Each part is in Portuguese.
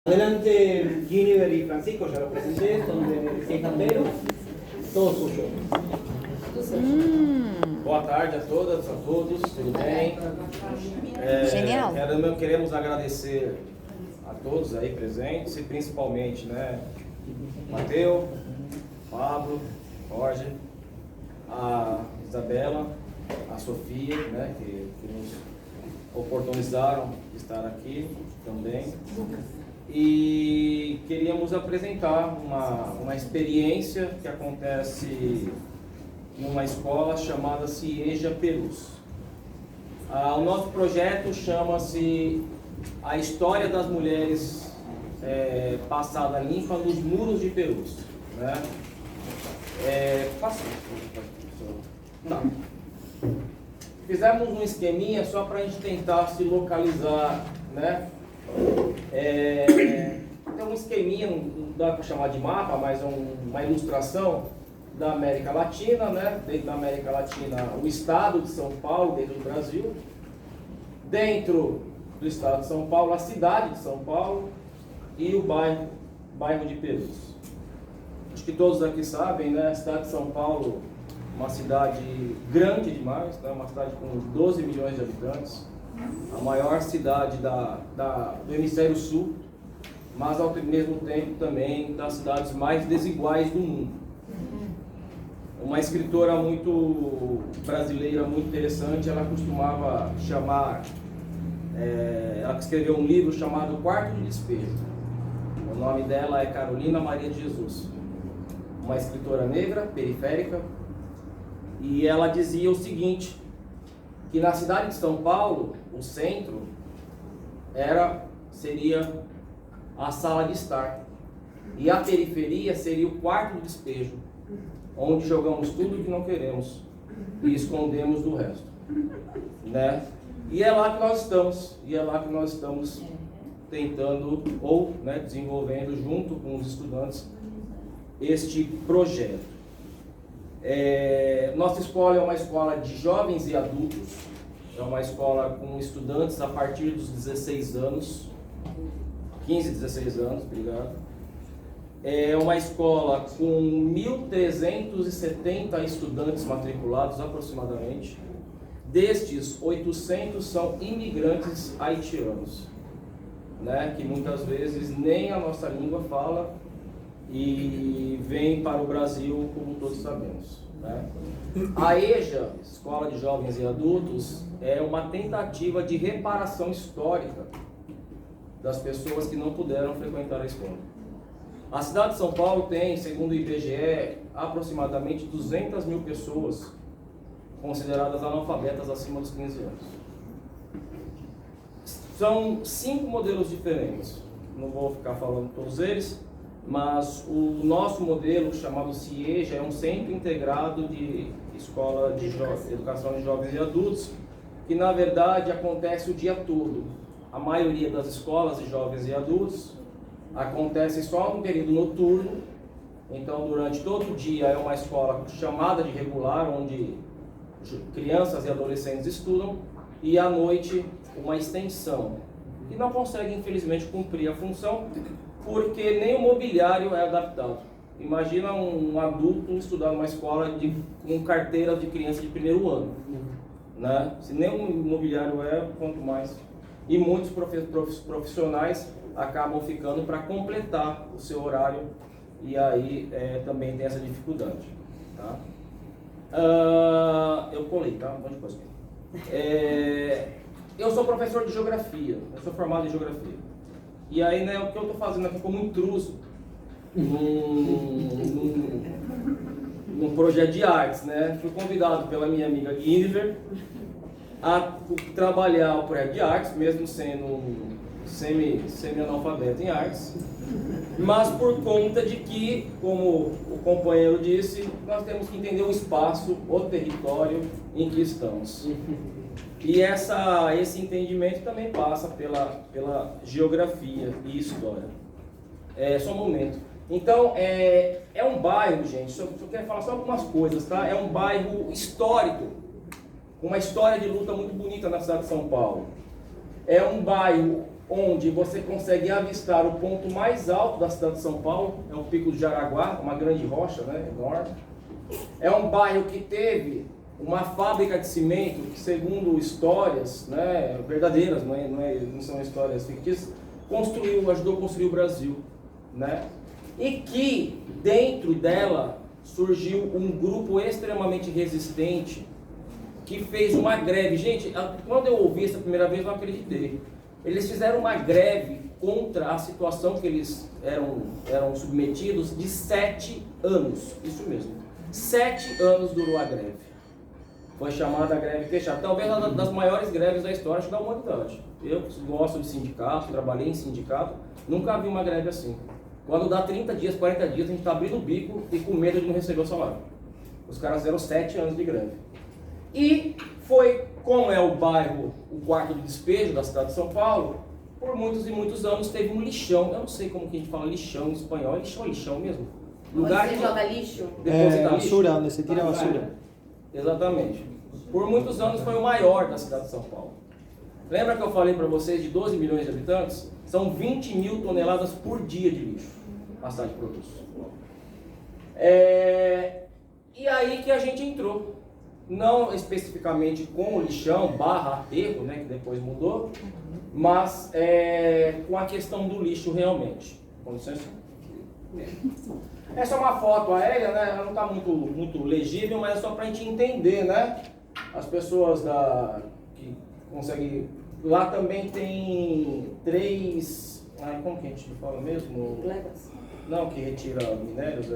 Adelante, Giniver y Francisco, ya lo presenté, son de Queijatero, todo suyo. Boa tarde a todas, a todos, tudo bem? Genial. Queremos agradecer a todos aí presentes e principalmente, né, Mateu, Pablo, Jorge, a Isabela, a Sofia, né, que nos oportunizaram de estar aqui também. E queríamos apresentar uma experiência que acontece numa escola chamada CIEJA Perus. O nosso projeto chama-se A História das Mulheres Passada Limpa nos Muros de Perus. Né? Tá. Fizemos um esqueminha só para a gente tentar se localizar, né? Tem um esqueminha, não dá para chamar de mapa, mas uma ilustração da América Latina, né? Dentro da América Latina, o estado de São Paulo, dentro do Brasil. Dentro do estado de São Paulo, a cidade de São Paulo e o bairro de Perus. Acho que todos aqui sabem, né? A cidade de São Paulo, uma cidade grande demais, né? Uma cidade com 12 milhões de habitantes. A maior cidade do hemisfério sul, mas ao mesmo tempo também das cidades mais desiguais do mundo. Uma escritora muito brasileira, muito interessante, ela costumava chamar, ela escreveu um livro chamado Quarto de Despejo. O nome dela é Carolina Maria de Jesus, uma escritora negra, periférica, e ela dizia o seguinte, que na cidade de São Paulo, o centro seria a sala de estar e a periferia seria o quarto de despejo, onde jogamos tudo que não queremos e escondemos do resto, né? E é lá que nós estamos, tentando ou, né, desenvolvendo junto com os estudantes este projeto. Nossa escola é uma escola de jovens e adultos, é uma escola com estudantes a partir dos 16 anos, 15, 16 anos, obrigado. É uma escola com 1.370 estudantes matriculados aproximadamente. Destes, 800 são imigrantes haitianos, né, que muitas vezes nem a nossa língua fala e vêm para o Brasil, como todos sabemos, né? A EJA, Escola de Jovens e Adultos, é uma tentativa de reparação histórica das pessoas que não puderam frequentar a escola. A cidade de São Paulo tem, segundo o IBGE, aproximadamente 200 mil pessoas consideradas analfabetas acima dos 15 anos. São 5 modelos diferentes, não vou ficar falando todos eles, mas o nosso modelo, chamado CIEJA, é um centro integrado de escola de educação de jovens e adultos, que na verdade acontece o dia todo. A maioria das escolas de jovens e adultos acontece só no período noturno, então durante todo o dia é uma escola chamada de regular, onde crianças e adolescentes estudam, e à noite uma extensão, que não consegue infelizmente cumprir a função, porque nem o mobiliário é adaptado. Imagina um adulto estudar numa escola com carteira de criança de primeiro ano, né? Se nem o mobiliário quanto mais. E muitos profissionais acabam ficando para completar o seu horário, e aí também tem essa dificuldade. Tá? Eu colei, tá? Um monte de coisa. Eu sou professor de geografia, eu sou formado em geografia. E aí, né, o que eu estou fazendo aqui como intruso num projeto de artes, né? Fui convidado pela minha amiga Giniver a trabalhar o projeto de artes, mesmo sendo semi-analfabeto em artes, mas por conta de que, como o companheiro disse, nós temos que entender o espaço, o território em que estamos. E esse entendimento também passa pela geografia e história. Só um momento. Então, é um bairro, gente, só quero falar só algumas coisas, tá? É um bairro histórico, com uma história de luta muito bonita na cidade de São Paulo. É um bairro onde você consegue avistar o ponto mais alto da cidade de São Paulo, é o Pico do Jaraguá, uma grande rocha, né, enorme. É um bairro que teve uma fábrica de cimento que, segundo histórias, né, verdadeiras, não são histórias fictícias, ajudou a construir o Brasil, né? E que dentro dela surgiu um grupo extremamente resistente que fez uma greve. Gente, quando eu ouvi essa primeira vez, eu não acreditei. Eles fizeram uma greve contra a situação que eles eram submetidos de 7 anos. Isso mesmo. 7 anos durou a greve. Foi chamada a greve fechada. Talvez uma das maiores greves da história da humanidade. Eu gosto de sindicato, trabalhei em sindicato, nunca vi uma greve assim. Quando dá 30 dias, 40 dias, a gente está abrindo o bico e com medo de não receber o salário. Os caras fizeram 7 anos de greve. E foi, como é o bairro, o quarto de despejo da cidade de São Paulo, por muitos e muitos anos teve um lixão. Eu não sei como que a gente fala lixão em espanhol. É lixão mesmo? Lugar que joga lixo? Depositar basura, onde você tira a basura. Exatamente. Por muitos anos foi o maior da cidade de São Paulo. Lembra que eu falei para vocês de 12 milhões de habitantes? São 20 mil toneladas por dia de lixo a cidade produz. E aí que a gente entrou. Não especificamente com o lixão, aterro, né, que depois mudou, mas com a questão do lixo realmente. Com licença. Essa é uma foto aérea, né? Ela não está muito legível, mas é só para a gente entender, né? As pessoas que conseguem... Lá também tem 3... como que a gente fala mesmo? Glebas. Não, que retira minérios.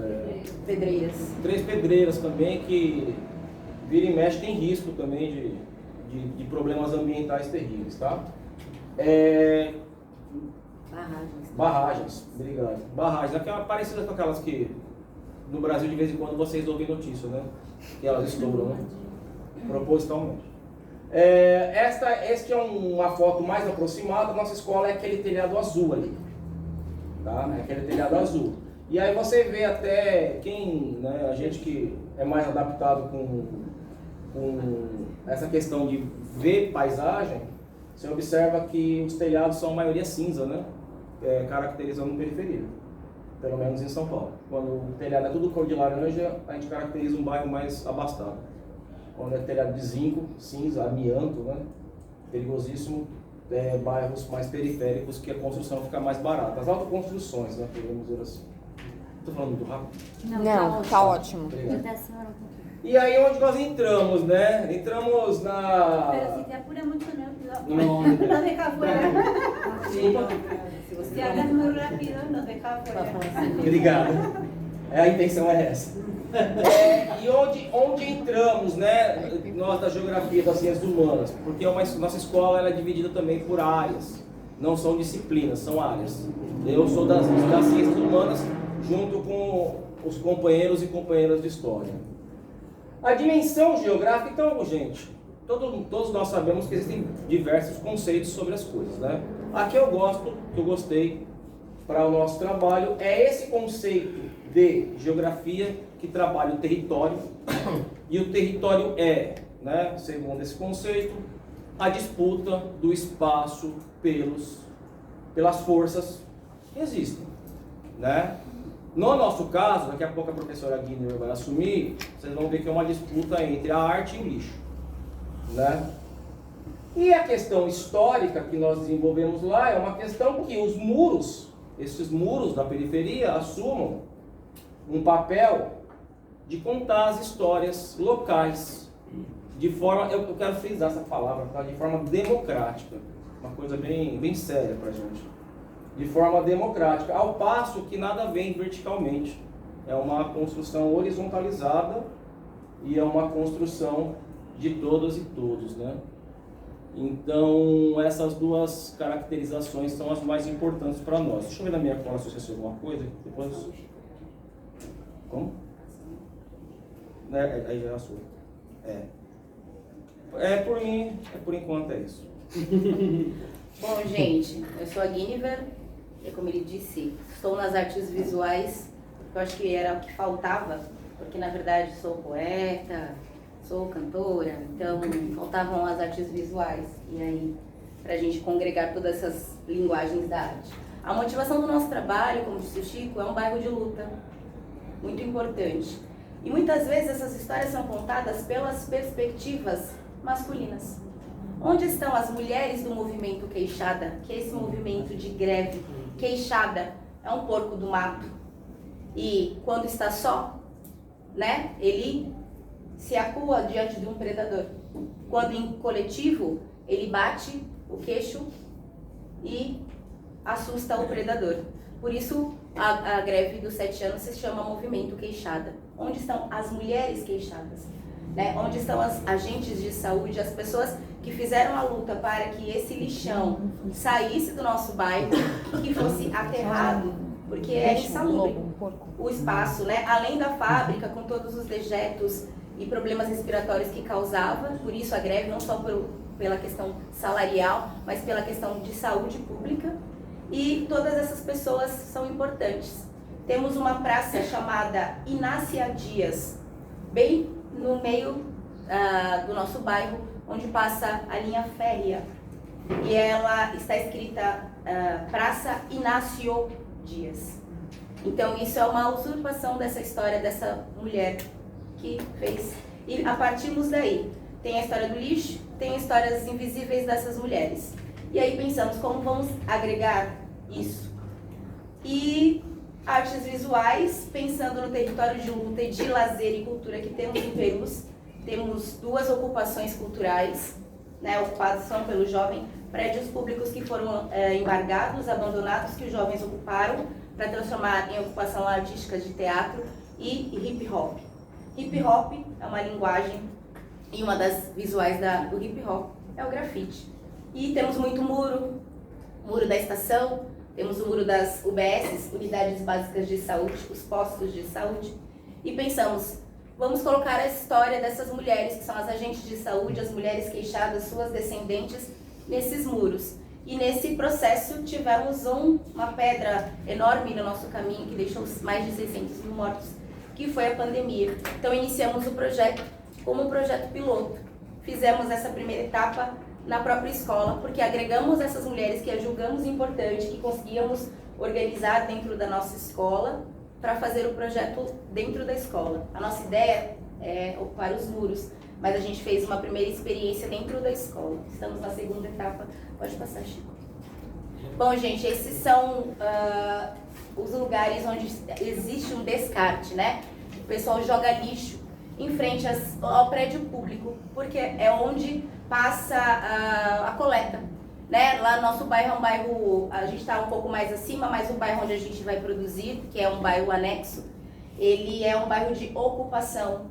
Pedreiras. 3 pedreiras também que vira e mexe tem risco também de problemas ambientais terríveis, tá? Barragens, obrigado. Barragens, aquela parecida com aquelas que no Brasil de vez em quando vocês ouvem notícia, né? Que elas estouram, né? Propositalmente. Esta é uma foto mais aproximada. Nossa escola é aquele telhado azul ali, tá? É aquele telhado azul. E aí você vê até né, a gente que é mais adaptado com essa questão de ver paisagem, você observa que os telhados são a maioria cinza, né? Caracterizando periferia, pelo menos em São Paulo. Quando o telhado é tudo cor de laranja, a gente caracteriza um bairro mais abastado. Quando é telhado de zinco, cinza, amianto, né? Perigosíssimo, bairros mais periféricos que a construção fica mais barata. As autoconstruções, né? Podemos dizer assim. Estou falando muito rápido? Não, tá ótimo. E aí onde nós entramos, né? Entramos na... Pero si te apura mucho, No, nos deja afuera. Desculpa. Si hablas muy rápido, nos deja afuera. Obrigado. A intenção é essa. E onde entramos, né? Nós da geografia, das ciências humanas, porque nossa escola ela é dividida também por áreas. Não são disciplinas, são áreas. Eu sou das ciências humanas junto com os companheiros e companheiras de história. A dimensão geográfica, então, gente, todos nós sabemos que existem diversos conceitos sobre as coisas, né? Aqui que eu gostei para o nosso trabalho, é esse conceito de geografia que trabalha o território. E o território né, segundo esse conceito, a disputa do espaço pelas forças que existem, né? No nosso caso, daqui a pouco a professora Guilherme vai assumir, vocês vão ver que é uma disputa entre a arte e o lixo, né? E a questão histórica que nós desenvolvemos lá é uma questão que esses muros da periferia assumam um papel de contar as histórias locais de forma, eu quero frisar essa palavra, tá? De forma democrática, uma coisa bem séria pra gente. De forma democrática, ao passo que nada vem verticalmente. É uma construção horizontalizada e é uma construção de todas e todos, né? Então, essas duas caracterizações são as mais importantes para nós. Deixa eu ver na minha cola se eu esqueci alguma coisa. Depois... Como? Aí já é a sua. Por mim, por enquanto é isso. Bom, gente, eu sou a Guinevere. E como ele disse, estou nas artes visuais, eu acho que era o que faltava, porque na verdade sou poeta, sou cantora, então faltavam as artes visuais. E aí, para a gente congregar todas essas linguagens da arte. A motivação do nosso trabalho, como disse o Chico, é um bairro de luta, muito importante. E muitas vezes essas histórias são contadas pelas perspectivas masculinas. Onde estão as mulheres do movimento Queixada, que é esse movimento de greve? Queixada é um porco do mato. E quando está só, né, ele se acua diante de um predador. Quando em coletivo, ele bate o queixo e assusta o predador. Por isso, a greve dos 7 anos se chama Movimento Queixada. Onde estão as mulheres queixadas? Né? Onde estão as agentes de saúde, as pessoas que fizeram a luta para que esse lixão saísse do nosso bairro, que fosse aterrado, porque é insalubre o espaço, né? Além da fábrica, com todos os dejetos e problemas respiratórios que causava, por isso a greve, não só pela questão salarial, mas pela questão de saúde pública. E todas essas pessoas são importantes. Temos uma praça chamada Inácia Dias, bem no meio do nosso bairro, onde passa a linha férrea. E ela está escrita Praça Inácio Dias. Então isso é uma usurpação dessa história dessa mulher que fez. E a partirmos daí, tem a história do lixo, tem histórias invisíveis dessas mulheres. E aí pensamos como vamos agregar isso. E artes visuais, pensando no território de luta e de lazer e cultura que temos em Perus, temos 2 ocupações culturais, né, ocupação pelo jovem, prédios públicos que foram embargados, abandonados, que os jovens ocuparam para transformar em ocupação artística de teatro e hip hop. Hip hop é uma linguagem e uma das visuais do hip hop é o grafite. E temos muito muro da estação, temos o muro das UBSs, Unidades Básicas de Saúde, os postos de saúde, e pensamos, vamos colocar a história dessas mulheres, que são as agentes de saúde, as mulheres queixadas, suas descendentes, nesses muros. E nesse processo tivemos uma pedra enorme no nosso caminho, que deixou mais de 600 mil mortos, que foi a pandemia. Então iniciamos o projeto como um projeto piloto. Fizemos essa primeira etapa na própria escola, porque agregamos essas mulheres que julgamos importante, que conseguíamos organizar dentro da nossa escola, para fazer o projeto dentro da escola. A nossa ideia é ocupar os muros, mas a gente fez uma primeira experiência dentro da escola. Estamos na segunda etapa. Pode passar, Chico. Bom, gente, esses são os lugares onde existe um descarte, né? O pessoal joga lixo em frente ao prédio público, porque é onde passa a coleta, né? Lá no nosso bairro é um bairro, a gente está um pouco mais acima, mas o bairro onde a gente vai produzir, que é um bairro anexo, ele é um bairro de ocupação,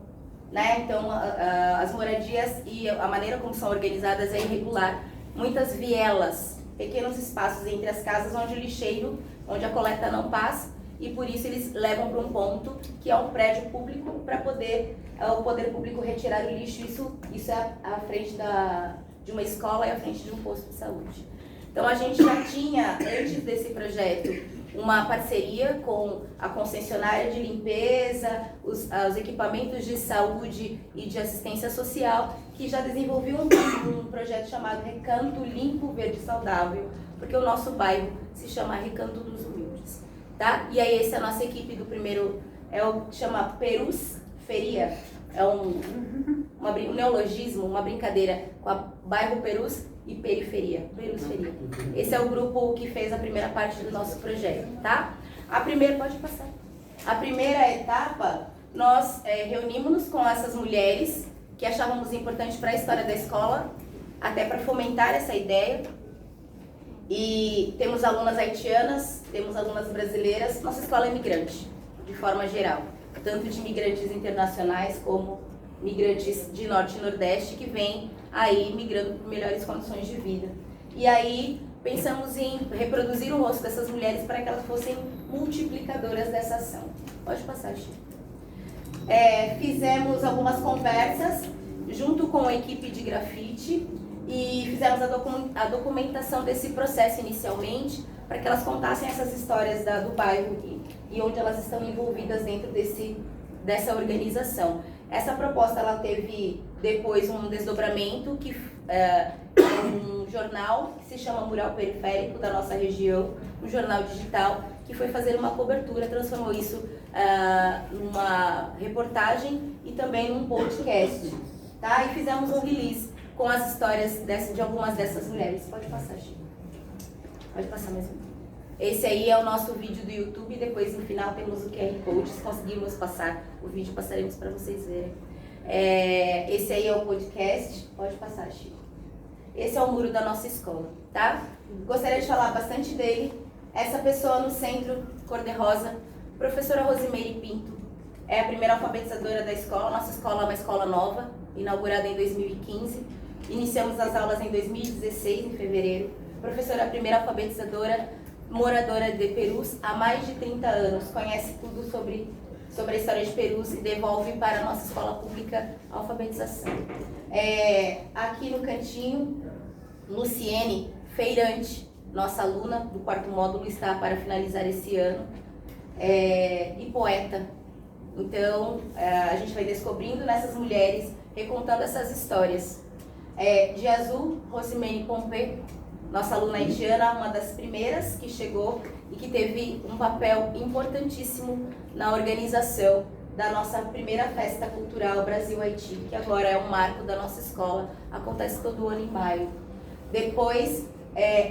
né? Então as moradias e a maneira como são organizadas é irregular. Muitas vielas, pequenos espaços entre as casas onde o lixeiro, onde a coleta não passa, e por isso eles levam para um ponto que é um prédio público para poder o poder público retirar o lixo. Isso é à frente de uma escola e à frente de um posto de saúde. Então a gente já tinha, antes desse projeto, uma parceria com a concessionária de limpeza, os equipamentos de saúde e de assistência social, que já desenvolveu um projeto chamado Recanto Limpo, Verde e Saudável, porque o nosso bairro se chama Recanto dos Humildes. Tá? E aí essa é a nossa equipe do primeiro, chama Perus Feria, é um neologismo, uma brincadeira com a bairro Perus e periferia, Perus Feria. Esse é o grupo que fez a primeira parte do nosso projeto, tá? Pode passar. A primeira etapa, nós reunimos-nos com essas mulheres que achávamos importante para a história da escola, até para fomentar essa ideia. E temos alunas haitianas, temos alunas brasileiras. Nossa escola é migrante, de forma geral, tanto de migrantes internacionais como migrantes de Norte e Nordeste que vêm aí migrando por melhores condições de vida. E aí pensamos em reproduzir o rosto dessas mulheres para que elas fossem multiplicadoras dessa ação. Pode passar, Chico. Fizemos algumas conversas junto com a equipe de grafite e fizemos a documentação desse processo inicialmente, para que elas contassem essas histórias do bairro e onde elas estão envolvidas dentro dessa organização. Essa proposta ela teve depois um desdobramento, que é um jornal que se chama Mural Periférico da nossa região, um jornal digital que foi fazer uma cobertura, transformou isso numa reportagem e também num podcast, tá? E fizemos um release com as histórias de algumas dessas mulheres. Pode passar, Chico. Pode passar mesmo. Esse aí é o nosso vídeo do YouTube, depois no final temos o QR Code, se conseguirmos passar o vídeo, passaremos para vocês verem. Esse aí é o podcast, pode passar, Chico. Esse é o muro da nossa escola, tá? Gostaria de falar bastante dele. Essa pessoa no centro, cor-de-rosa, professora Rosimeire Pinto, é a primeira alfabetizadora da escola. Nossa escola é uma escola nova, inaugurada em 2015. Iniciamos as aulas em 2016, em fevereiro. Professora, primeira alfabetizadora, moradora de Perus há mais de 30 anos. Conhece tudo sobre a história de Perus e devolve para a nossa escola pública a alfabetização. Aqui no cantinho, Luciene Feirante, nossa aluna do 4º módulo, está para finalizar esse ano, e poeta. Então, a gente vai descobrindo nessas mulheres, recontando essas histórias. De azul, Rosimene Pompé, nossa aluna haitiana, uma das primeiras que chegou e que teve um papel importantíssimo na organização da nossa primeira festa cultural Brasil-Haiti, que agora é um marco da nossa escola, acontece todo ano em maio. Depois,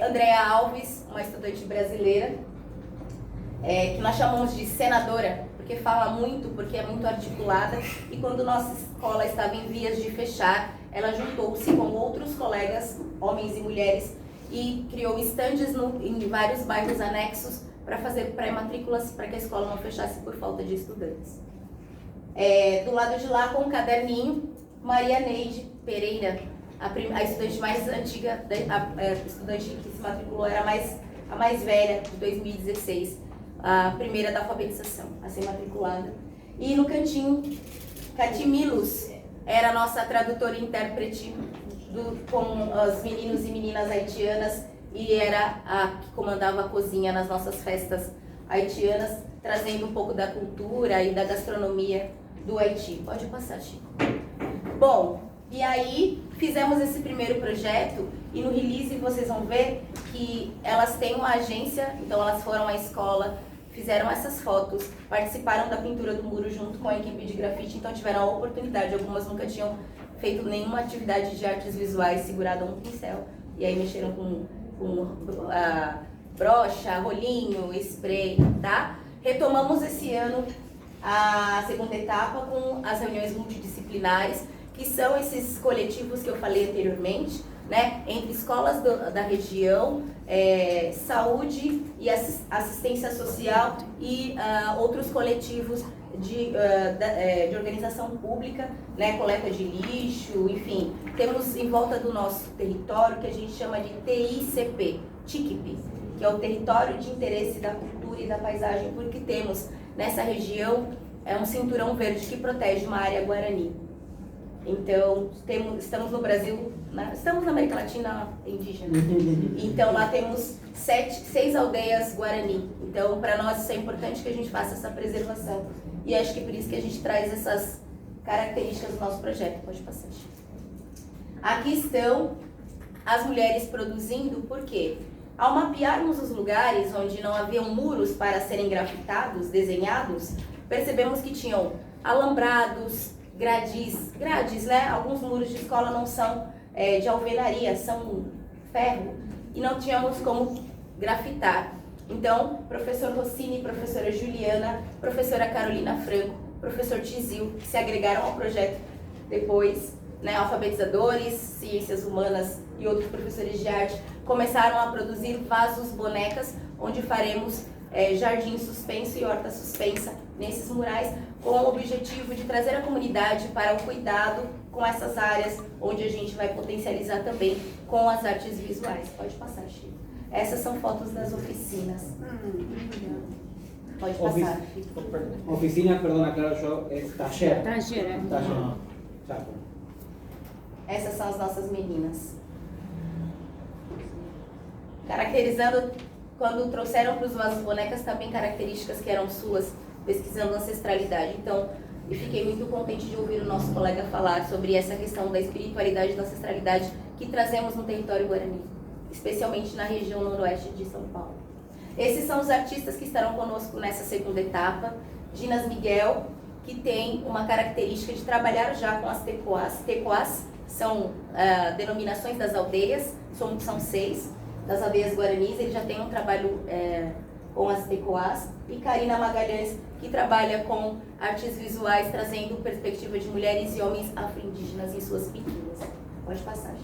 Andréa Alves, uma estudante brasileira, que nós chamamos de senadora, porque fala muito, porque é muito articulada, e quando nossa escola estava em vias de fechar, ela juntou-se com outros colegas, homens e mulheres, e criou estandes em vários bairros anexos para fazer pré-matrículas para que a escola não fechasse por falta de estudantes. Do lado de lá, com um caderninho, Maria Neide Pereira, a estudante mais antiga, a estudante que se matriculou era a mais velha, de 2016, a primeira da alfabetização a ser matriculada. E no cantinho, Catimilos era a nossa tradutora e intérprete com os meninos e meninas haitianas, e era a que comandava a cozinha nas nossas festas haitianas, trazendo um pouco da cultura e da gastronomia do Haiti. Pode passar, Chico. Bom, e aí fizemos esse primeiro projeto, e no release vocês vão ver que elas têm uma agência, então elas foram à escola, fizeram essas fotos, participaram da pintura do muro junto com a equipe de grafite, então tiveram a oportunidade, algumas nunca tinham feito nenhuma atividade de artes visuais, segurado um pincel, e aí mexeram com brocha, rolinho, spray, tá? Retomamos esse ano a segunda etapa com as reuniões multidisciplinares, que são esses coletivos que eu falei anteriormente, né? Entre escolas da região, saúde e assistência social e outros coletivos de organização pública, né, coleta de lixo, enfim. Temos em volta do nosso território que a gente chama de TICP, TICP, que é o Território de Interesse da Cultura e da Paisagem, porque temos nessa região um cinturão verde que protege uma área guarani. Então, estamos no Brasil, estamos na América Latina indígena. Então, lá temos 6 aldeias guarani. Então, para nós, isso é importante que a gente faça essa preservação. E acho que por isso que a gente traz essas características do nosso projeto. Pode passar. Aqui estão as mulheres produzindo, por quê? Ao mapearmos os lugares onde não haviam muros para serem grafitados, desenhados, percebemos que tinham alambrados, grades, né? Alguns muros de escola não são de alvenaria, são ferro, e não tínhamos como grafitar. Então, professor Rossini, professora Juliana, professora Carolina Franco, professor Tizil, que se agregaram ao projeto depois, né? Alfabetizadores, ciências humanas e outros professores de arte, começaram a produzir vasos, bonecas, onde faremos jardim suspenso e horta suspensa nesses murais, com o objetivo de trazer a comunidade para o cuidado com essas áreas, onde a gente vai potencializar também com as artes visuais. Pode passar, Chico. Essas são fotos das oficinas. Pode passar, Chico. Oficina, perdona, claro, yo, es taller. Taller. Taller. Essas são as nossas meninas. Caracterizando, quando trouxeram para os vasos bonecas, também características que eram suas, pesquisando ancestralidade. Então, eu fiquei muito contente de ouvir o nosso colega falar sobre essa questão da espiritualidade e da ancestralidade que trazemos no território guarani. especialmente na região noroeste de São Paulo. Esses são os artistas que estarão conosco nessa segunda etapa. Dinas Miguel, que tem uma característica de trabalhar já com as tecoás. Tecoás são denominações das aldeias, são 6 das aldeias guaranis. Ele já tem um trabalho com as tecoás. E Karina Magalhães, que trabalha com artes visuais, trazendo perspectiva de mulheres e homens afro-indígenas em suas pinturas. Pode passar.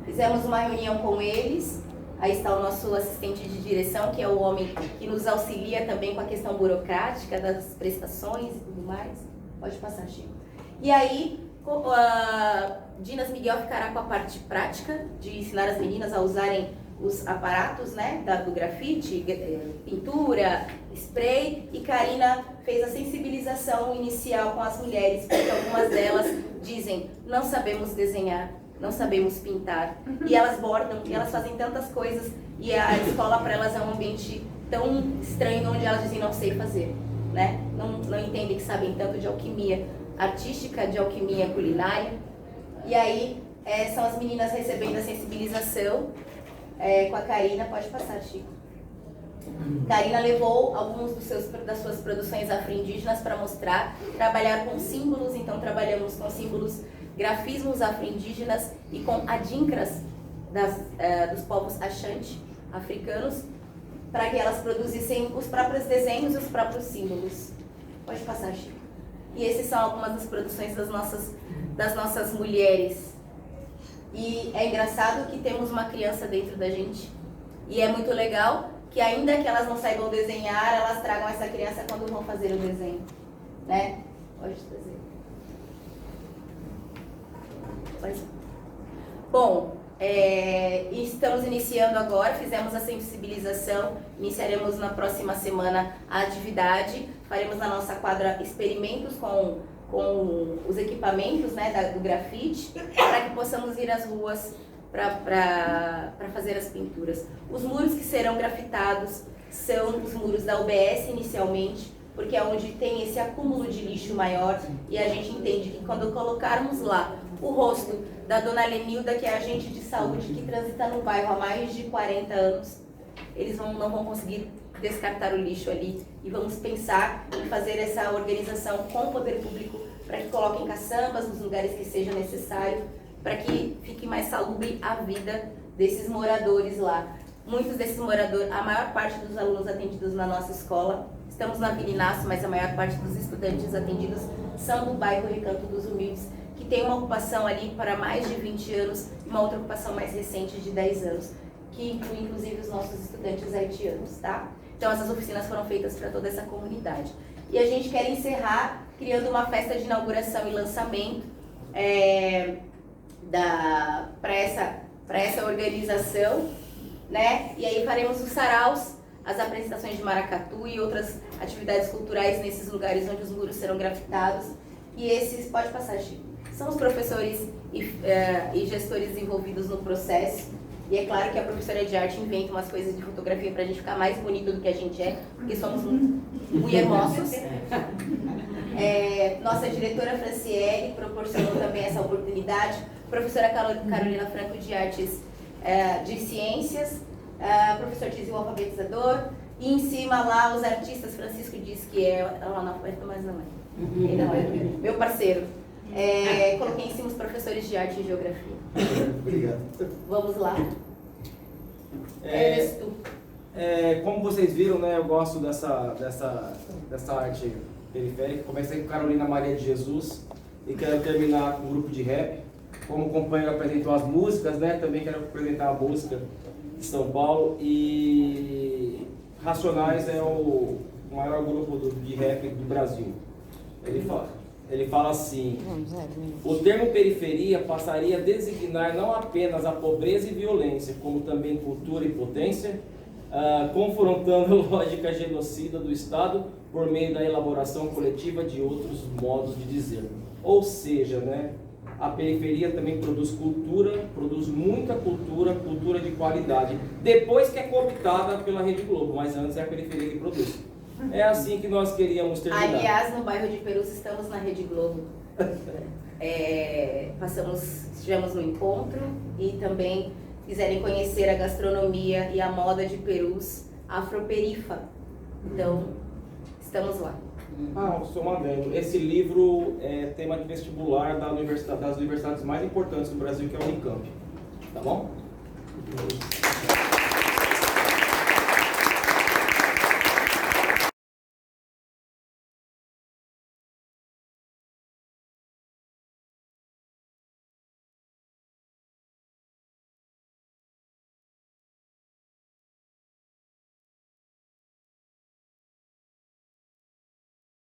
Fizemos uma reunião com eles. Aí está o nosso assistente de direção, que é o homem que nos auxilia também com a questão burocrática das prestações e tudo mais. Pode passar, Chico. E aí, Dinas Miguel ficará com a parte prática, de ensinar as meninas a usarem os aparatos, né, do grafite, pintura, spray. E Karina fez a sensibilização inicial com as mulheres, porque algumas delas dizem, não sabemos desenhar, não sabemos pintar, e elas bordam, e elas fazem tantas coisas, e a escola para elas é um ambiente tão estranho, onde elas dizem, não sei fazer, né? Não entendem que sabem tanto de alquimia artística, de alquimia culinária. E aí são as meninas recebendo a sensibilização com a Karina. Pode passar, Chico. Karina levou alguns das suas produções afro-indígenas para mostrar, trabalhar com símbolos. Então trabalhamos com símbolos, grafismos afro-indígenas e com adinkras dos povos Ashanti africanos, para que elas produzissem os próprios desenhos e os próprios símbolos. Pode passar, Chico. E esses são algumas das produções das nossas mulheres. E é engraçado que temos uma criança dentro da gente, e é muito legal que, ainda que elas não saibam desenhar, elas tragam essa criança quando vão fazer o desenho, né? Pode trazer. Bom, estamos iniciando agora, fizemos a sensibilização, iniciaremos na próxima semana a atividade, faremos na nossa quadra experimentos com os equipamentos, né, do grafite, para que possamos ir às ruas para fazer as pinturas. Os muros que serão grafitados são os muros da UBS inicialmente, porque é onde tem esse acúmulo de lixo maior, e a gente entende que quando colocarmos lá o rosto da dona Lenilda, que é agente de saúde, que transita no bairro há mais de 40 anos, eles não vão conseguir descartar o lixo ali, e vamos pensar em fazer essa organização com o poder público para que coloquem caçambas nos lugares que seja necessário, para que fique mais salubre a vida desses moradores lá. Muitos desses moradores, a maior parte dos alunos atendidos na nossa escola, estamos na Vila Inácio, mas a maior parte dos estudantes atendidos são do bairro Recanto dos Humildes, que tem uma ocupação ali para mais de 20 anos, e uma outra ocupação mais recente de 10 anos, que inclui inclusive os nossos estudantes haitianos, tá? Então essas oficinas foram feitas para toda essa comunidade. E a gente quer encerrar criando uma festa de inauguração e lançamento para essa organização, né? E aí faremos os saraus, as apresentações de maracatu e outras atividades culturais nesses lugares onde os muros serão grafitados. E esses, pode passar, Chico, são os professores e gestores envolvidos no processo. E é claro que a professora de arte inventa umas coisas de fotografia para a gente ficar mais bonito do que a gente é, porque somos muito hermosos. Nossa diretora Franciele proporcionou também essa oportunidade. Professora Carolina Franco de Artes de Ciências, professor Tizio, o alfabetizador, e em cima lá os artistas, Francisco diz que é analfabeto, mas não é. Meu parceiro. Coloquei em cima os professores de arte e geografia. Obrigado. Vamos lá. Como vocês viram, né, eu gosto dessa arte periférica. Comecei com Carolina Maria de Jesus e quero terminar com um grupo de rap. Como companheiro apresentou as músicas, né, também quero apresentar a música de São Paulo. E Racionais é o maior grupo de rap do Brasil. Ele fala assim: o termo periferia passaria a designar não apenas a pobreza e violência, como também cultura e potência, confrontando a lógica genocida do Estado por meio da elaboração coletiva de outros modos de dizer. Ou seja, né, a periferia também produz cultura, produz muita cultura, cultura de qualidade, depois que é cooptada pela Rede Globo, mas antes é a periferia que produz. É assim que nós queríamos terminar. Aliás, no bairro de Perus estamos na Rede Globo. Estivemos no encontro e também quiserem conhecer a gastronomia e a moda de Perus, Afroperifa. Então, estamos lá. Ah, só um adendo. Esse livro é tema de vestibular das universidades mais importantes do Brasil, que é a Unicamp. Tá bom?